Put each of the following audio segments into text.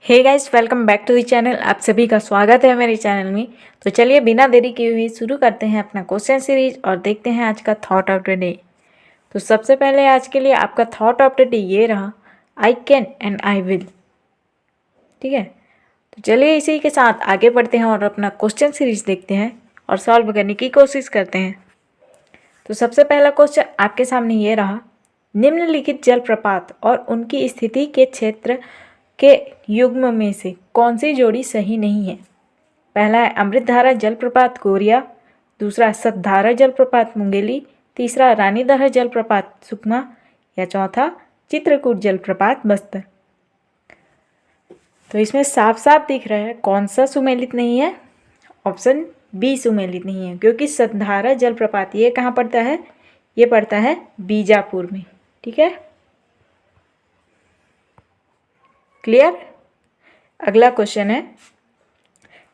Hey guys, welcome back to the channel. आप सभी का स्वागत है मेरे चैनल में। तो चलिए बिना देरी किए हुए शुरू करते हैं अपना क्वेश्चन सीरीज और देखते हैं आज का थॉट ऑफ द डे। तो सबसे पहले आज के लिए आपका थॉट ऑफ द डे ये रहा, I can and I will. ठीक है, तो चलिए इसी के साथ आगे बढ़ते हैं और अपना क्वेश्चन सीरीज देखते हैं और सॉल्व करने की कोशिश करते हैं। तो सबसे पहला क्वेश्चन आपके सामने ये रहा, निम्नलिखित जलप्रपात और उनकी स्थिति के क्षेत्र के युग्म में से कौन सी जोड़ी सही नहीं है। पहला है अमृतधारा जलप्रपात कोरिया, दूसरा सतधारा जलप्रपात मुंगेली, तीसरा रानीधारा जलप्रपात सुकमा या चौथा चित्रकूट जलप्रपात बस्तर। तो इसमें साफ साफ दिख रहा है कौन सा सुमेलित नहीं है। ऑप्शन बी सुमेलित नहीं है, क्योंकि सतधारा जलप्रपात ये कहाँ पड़ता है, ये पड़ता है बीजापुर में। ठीक है, क्लियर। अगला क्वेश्चन है,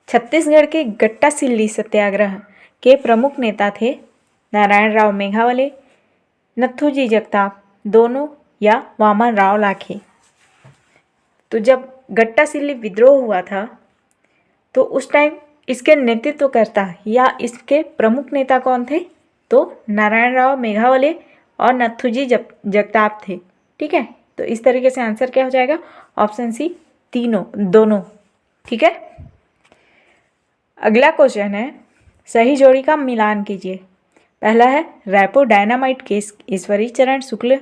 छत्तीसगढ़ के गट्टा सिल्ली सत्याग्रह के प्रमुख नेता थे नारायण राव मेघावले, नथुजी जगताप दोनों या वामन राव लाखे। तो जब गट्टा सिल्ली विद्रोह हुआ था तो उस टाइम इसके नेतृत्वकर्ता या इसके प्रमुख नेता कौन थे, तो नारायण राव मेघावले और नथुजी जगताप थे। ठीक है, तो इस तरीके से आंसर क्या हो जाएगा, ऑप्शन सी दोनों। ठीक है, अगला क्वेश्चन है, सही जोड़ी का मिलान कीजिए। पहला है रायपुर डायनामाइट केस ईश्वरी चरण शुक्ल,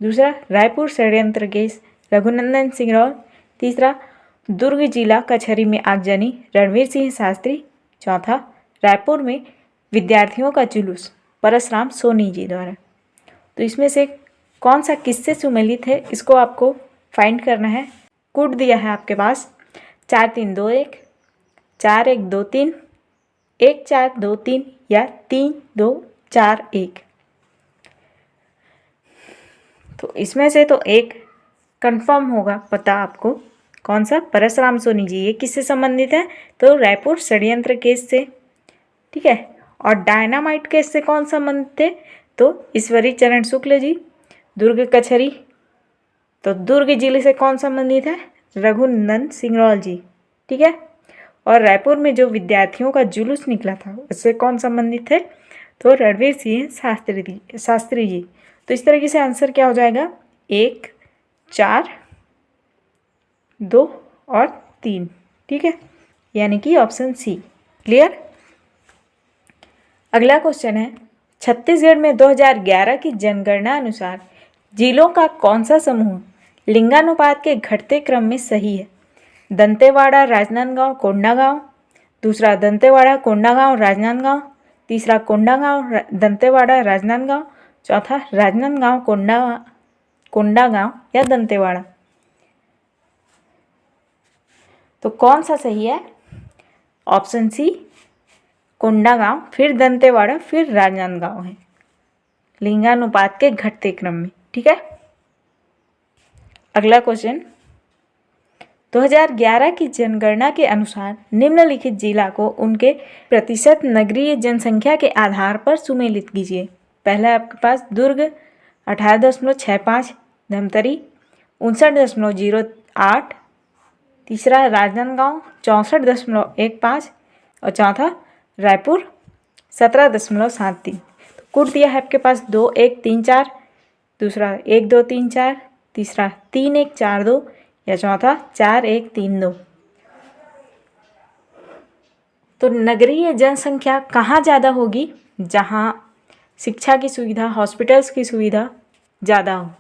दूसरा रायपुर षड्यंत्र केस रघुनंदन सिंगरौर, तीसरा दुर्ग जिला कचहरी में आगजनी रणवीर सिंह शास्त्री, चौथा रायपुर में विद्यार्थियों का जुलूस परसराम सोनी जी द्वारा। तो इसमें से कौन सा किससे सुमेलित है, इसको आपको फाइंड करना है। कोड दिया है आपके पास 4 3 2 1, 4 1 2 3, 1 4 2 3 या 3 2 4 1। तो इसमें से तो एक कंफर्म होगा पता आपको, कौन सा, परसराम सोनी जी। ये किससे संबंधित है, तो रायपुर षड्यंत्र केस से। ठीक है, और डायनामाइट केस से कौन संबंधित थे, तो ईश्वरी चरण शुक्ल जी। दुर्ग कचहरी, तो दुर्ग जिले से कौन संबंधित है, रघुनंदन सिंगरौर जी। ठीक है, और रायपुर में जो विद्यार्थियों का जुलूस निकला था उससे कौन संबंधित है, तो रणवीर सिंह शास्त्री जी। तो इस तरीके से आंसर क्या हो जाएगा, 1 4 2 और 3। ठीक है, यानी कि ऑप्शन सी। क्लियर। अगला क्वेश्चन है, छत्तीसगढ़ में 2011 की जनगणना अनुसार जिलों का कौन सा समूह लिंगानुपात के घटते क्रम में सही है। दंतेवाड़ा राजनांदगांव कोंडागांव, दूसरा दंतेवाड़ा कोंडागांव राजनांदगांव, तीसरा कोंडागांव दंतेवाड़ा राजनांदगांव, चौथा राजनांदगांव कोंडागांव या दंतेवाड़ा। तो कौन सा सही है, ऑप्शन सी कोंडागांव, फिर दंतेवाड़ा, फिर राजनांदगांव है लिंगानुपात के घटते क्रम में। ठीक है, अगला क्वेश्चन, 2011 की जनगणना के अनुसार निम्नलिखित जिला को उनके प्रतिशत नगरीय जनसंख्या के आधार पर सुमेलित कीजिए। पहला है आपके पास दुर्ग 18.65, धमतरी 59.08, तीसरा राजनांदगांव 64.15 और चौथा रायपुर 17.73। तो कुल दिया है आपके पास 2 1 3 4, दूसरा 1 2 3 4, तीसरा 3 1 4 2 या चौथा 4 1 3 2। तो नगरीय जनसंख्या कहाँ ज़्यादा होगी, जहाँ शिक्षा की सुविधा, हॉस्पिटल्स की सुविधा ज़्यादा हो।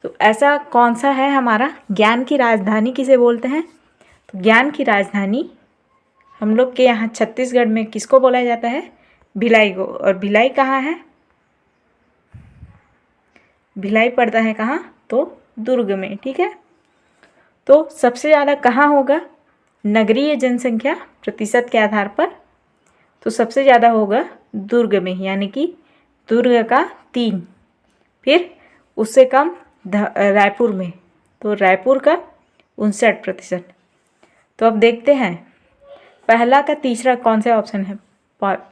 तो ऐसा कौन सा है हमारा, ज्ञान की राजधानी किसे बोलते हैं, तो ज्ञान की राजधानी हम लोग के यहाँ छत्तीसगढ़ में किसको बोला जाता है, भिलाई को। और भिलाई कहाँ है, भिलाई पड़ता है कहाँ, तो दुर्ग में। ठीक है, तो सबसे ज़्यादा कहाँ होगा नगरीय जनसंख्या प्रतिशत के आधार पर, तो सबसे ज़्यादा होगा दुर्ग में, यानी कि दुर्ग का 3, फिर उससे कम रायपुर में, तो रायपुर का 59%। तो अब देखते हैं पहला का तीसरा कौन सा ऑप्शन है,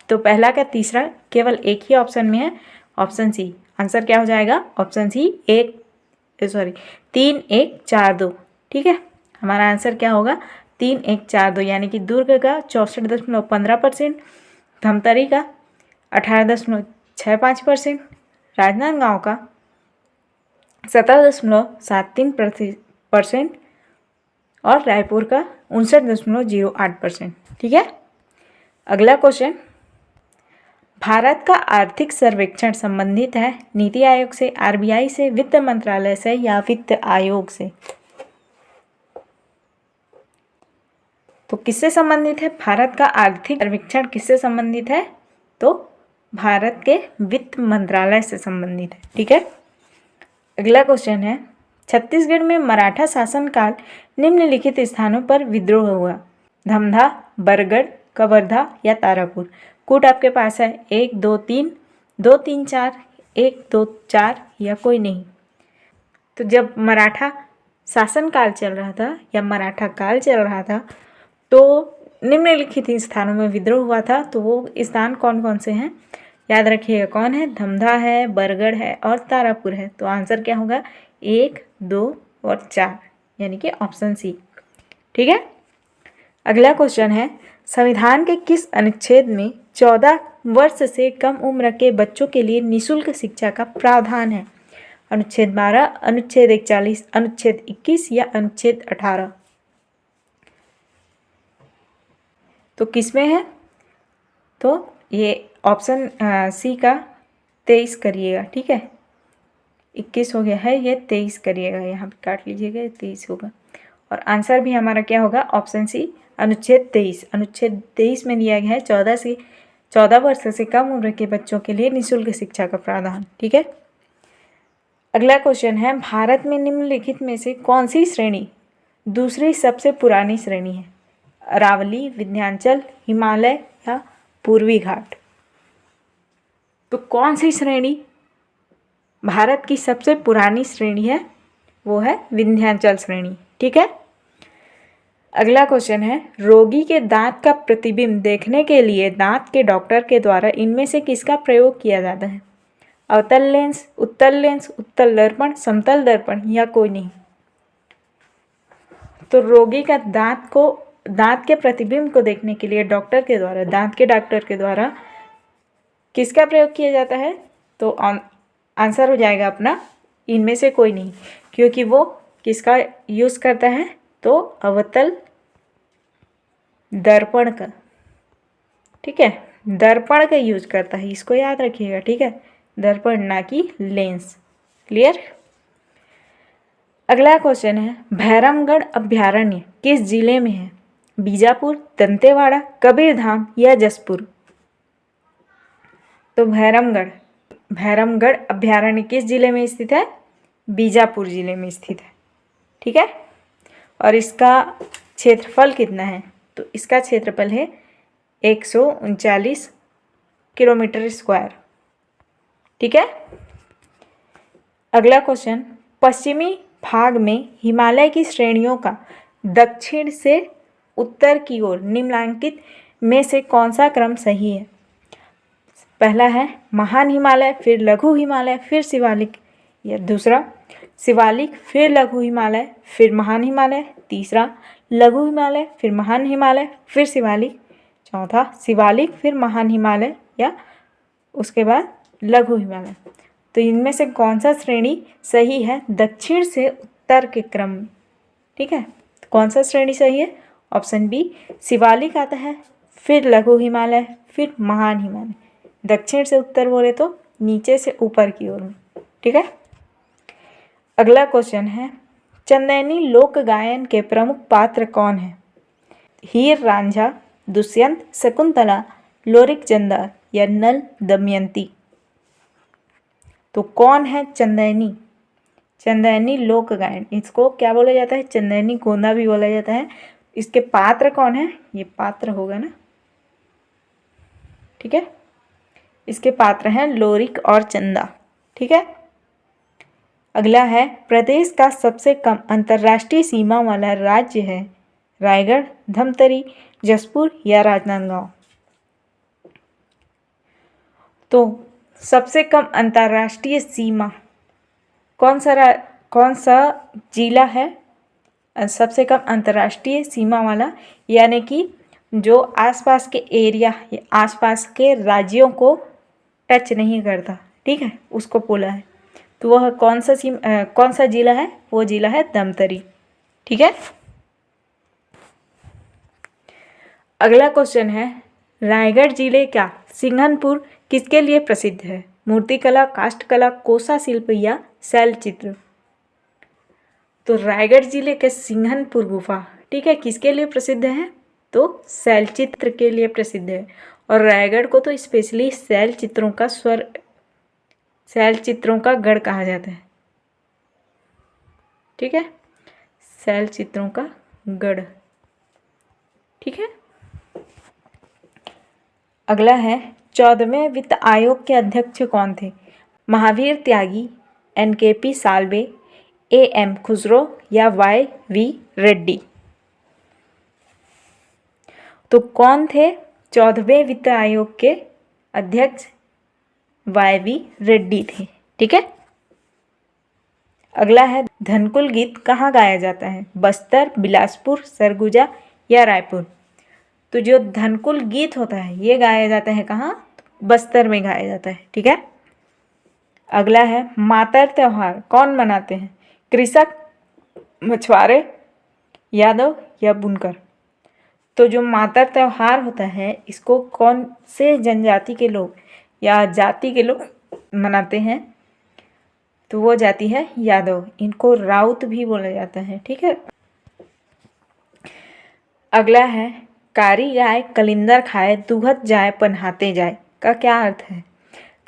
तो पहला का तीसरा केवल एक ही ऑप्शन में है, ऑप्शन सी। आंसर क्या हो जाएगा, ऑप्शन सी 3 1 4 2। ठीक है, हमारा आंसर क्या होगा 3142, यानी कि दुर्ग का 64.15%, धमतरी का 18.65%, राजनांदगांव का 17.73% और रायपुर का 59.08%। ठीक है। अगला क्वेश्चन, भारत का आर्थिक सर्वेक्षण संबंधित है नीति आयोग से, आरबीआई से, वित्त मंत्रालय से या वित्त आयोग से? तो किससे संबंधित है? भारत का आर्थिक सर्वेक्षण किससे संबंधित है? तो भारत के वित्त मंत्रालय से संबंधित है। ठीक है। अगला क्वेश्चन है, छत्तीसगढ़ में मराठा शासनकाल निम्नलिखित स्थानों पर विद्रोह हुआ, धमधा, बरगढ़, कवर्धा या तारापुर? कूट आपके पास है 1 2 3, 2 3 4, 1 2 4 या कोई नहीं। तो जब मराठा शासनकाल चल रहा था या मराठा काल चल रहा था तो निम्नलिखित स्थानों में विद्रोह हुआ था। तो वो स्थान कौन कौन से हैं याद रखिएगा, कौन है? धमधा है, बरगढ़ है और तारापुर है। तो आंसर क्या होगा 1 2 और 4, यानी कि ऑप्शन सी। ठीक है। अगला क्वेश्चन है, संविधान के किस अनुच्छेद में 14 वर्ष से कम उम्र के बच्चों के लिए निःशुल्क शिक्षा का प्रावधान है? अनुच्छेद 12, अनुच्छेद 41, अनुच्छेद 21 या अनुच्छेद 18? तो किस में है? तो ये ऑप्शन सी का 23 करिएगा। ठीक है। 21 हो गया है, ये 23 करिएगा, यहाँ पे काट लीजिएगा, 23 होगा। और आंसर भी हमारा क्या होगा? ऑप्शन सी, अनुच्छेद 23। अनुच्छेद 23 में दिया गया है 14 वर्ष से कम उम्र के बच्चों के लिए निःशुल्क शिक्षा का प्रावधान। ठीक है। अगला क्वेश्चन है, भारत में निम्नलिखित में से कौन सी श्रेणी दूसरी सबसे पुरानी श्रेणी है? अरावली, विंध्याचल, हिमालय या पूर्वी घाट? तो कौन सी श्रेणी भारत की सबसे पुरानी श्रेणी है? वो है विंध्याचल श्रेणी। ठीक है। अगला क्वेश्चन है, रोगी के दांत का प्रतिबिंब देखने के लिए दांत के डॉक्टर के द्वारा इनमें से किसका प्रयोग किया जाता है? अवतल लेंस, उत्तल दर्पण, समतल दर्पण या कोई नहीं? तो रोगी का दांत के प्रतिबिंब को देखने के लिए दांत के डॉक्टर के द्वारा किसका प्रयोग किया जाता है? तो आंसर हो जाएगा अपना इनमें से कोई नहीं, क्योंकि वो किसका यूज़ करता है? तो अवतल दर्पण का। ठीक है, दर्पण का यूज करता है, इसको याद रखिएगा। ठीक है, दर्पण ना कि लेंस। क्लियर। अगला क्वेश्चन है, भैरमगढ़ अभ्यारण्य किस जिले में है? बीजापुर, दंतेवाड़ा, कबीरधाम या जसपुर? तो भैरमगढ़ अभ्यारण्य किस जिले में स्थित है? बीजापुर जिले में स्थित है। ठीक है। और इसका क्षेत्रफल कितना है? तो इसका क्षेत्रफल है 139 किलोमीटर स्क्वायर। ठीक है। अगला क्वेश्चन, पश्चिमी भाग में हिमालय की श्रेणियों का दक्षिण से उत्तर की ओर निम्नलिखित में से कौन सा क्रम सही है? पहला है महान हिमालय, फिर लघु हिमालय, फिर शिवालिक, या दूसरा शिवालिक, फिर लघु हिमालय, फिर महान हिमालय, तीसरा लघु हिमालय, फिर महान हिमालय, फिर शिवालिक, चौथा शिवालिक, फिर महान हिमालय, या उसके बाद लघु हिमालय। तो इनमें से कौन सा श्रेणी सही है दक्षिण से उत्तर के क्रम में? ठीक है, तो कौन सा श्रेणी सही है? ऑप्शन बी, शिवालिक आता है, फिर लघु हिमालय, फिर महान हिमालय। दक्षिण से उत्तर बोले तो नीचे से ऊपर की ओर में। ठीक है। अगला क्वेश्चन है, चंदैनी लोक गायन के प्रमुख पात्र कौन है? हीर रांझा, दुष्यंत, शकुंतला, लोरिक चंदा या नल दमयंती? तो कौन है चंदैनी लोक गायन? इसको क्या बोला जाता है? चंदैनी गोंदा भी बोला जाता है। इसके पात्र कौन है? ये पात्र होगा ना। ठीक है, इसके पात्र हैं लोरिक और चंदा। ठीक है। अगला है, प्रदेश का सबसे कम अंतर्राष्ट्रीय सीमा वाला राज्य है रायगढ़, धमतरी, जसपुर या राजनांदगांव? तो सबसे कम अंतर्राष्ट्रीय सीमा कौन सा जिला है सबसे कम अंतर्राष्ट्रीय सीमा वाला, यानी कि जो आसपास के एरिया, आसपास के राज्यों को टच नहीं करता, ठीक है, उसको बोला है। तो वह कौन सा जिला है? वो जिला है धमतरी, ठीक है। अगला क्वेश्चन है, रायगढ़ जिले का सिंघनपुर किसके लिए प्रसिद्ध है? मूर्तिकला, काष्ठकला, कोसा शिल्प या शैल चित्र? तो रायगढ़ जिले के सिंघनपुर गुफा, ठीक है, किसके लिए प्रसिद्ध है? तो शैल चित्र के लिए प्रसिद्ध है। और रायगढ़ को तो स्पेशली शैल चित्रों का गढ़ कहा जाता है, ठीक है, शैल चित्रों का गढ़, ठीक है। अगला है, 14वें वित्त आयोग के अध्यक्ष कौन थे? महावीर त्यागी, NKP साल्वे, AM खुसरो या YV रेड्डी? तो कौन थे 14वें वित्त आयोग के अध्यक्ष? YV रेड्डी थे, ठीक है। अगला है, धनकुल गीत कहाँ गाया जाता है? बस्तर, बिलासपुर, सरगुजा या रायपुर? तो जो धनकुल गीत होता है ये गाया जाता है कहाँ? बस्तर में गाया जाता है, ठीक है। अगला है, मातर त्योहार कौन मनाते हैं? कृषक, मछुआरे, यादव या बुनकर? तो जो मातर त्योहार होता है इसको कौन से जनजाति के लोग या जाति के लोग मनाते हैं? तो वो जाति है यादव, इनको राउत भी बोला जाता है, ठीक है। अगला है, कारी गाय कलिंदर खाए दूहत जाए पन्हाते जाए का क्या अर्थ है?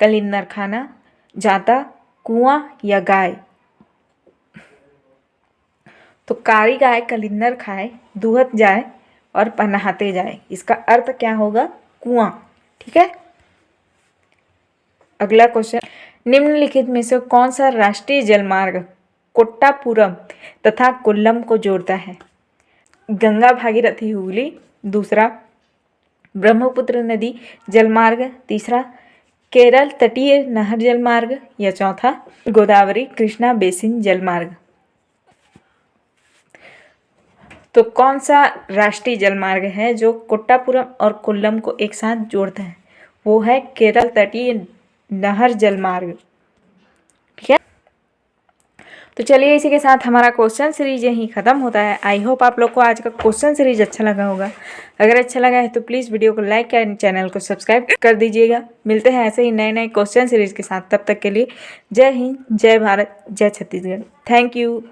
कलिंदर खाना, जाता, कुआं या गाय? तो कारी गाय कलिंदर खाए दूहत जाए और पन्हाते जाए, इसका अर्थ क्या होगा? कुआं, ठीक है। अगला क्वेश्चन, निम्नलिखित में से कौन सा राष्ट्रीय जलमार्ग कोट्टापुरम तथा कोल्लम को जोड़ता है? गंगा भागीरथी हुगली, दूसरा ब्रह्मपुत्र नदी जलमार्ग, तीसरा केरल तटीय नहर जलमार्ग या चौथा गोदावरी कृष्णा बेसिन जलमार्ग? तो कौन सा राष्ट्रीय जलमार्ग है जो कोट्टापुरम और कोल्लम को एक साथ जोड़ता है? वो है केरल तटीय नहर जलमार्ग, ठीक है। तो चलिए इसी के साथ हमारा क्वेश्चन सीरीज यहीं ख़त्म होता है। आई होप आप लोग को आज का क्वेश्चन सीरीज अच्छा लगा होगा। अगर अच्छा लगा है तो प्लीज़ वीडियो को लाइक एंड चैनल को सब्सक्राइब कर दीजिएगा। मिलते हैं ऐसे ही नए नए क्वेश्चन सीरीज के साथ, तब तक के लिए जय हिंद, जय भारत, जय छत्तीसगढ़। Thank you.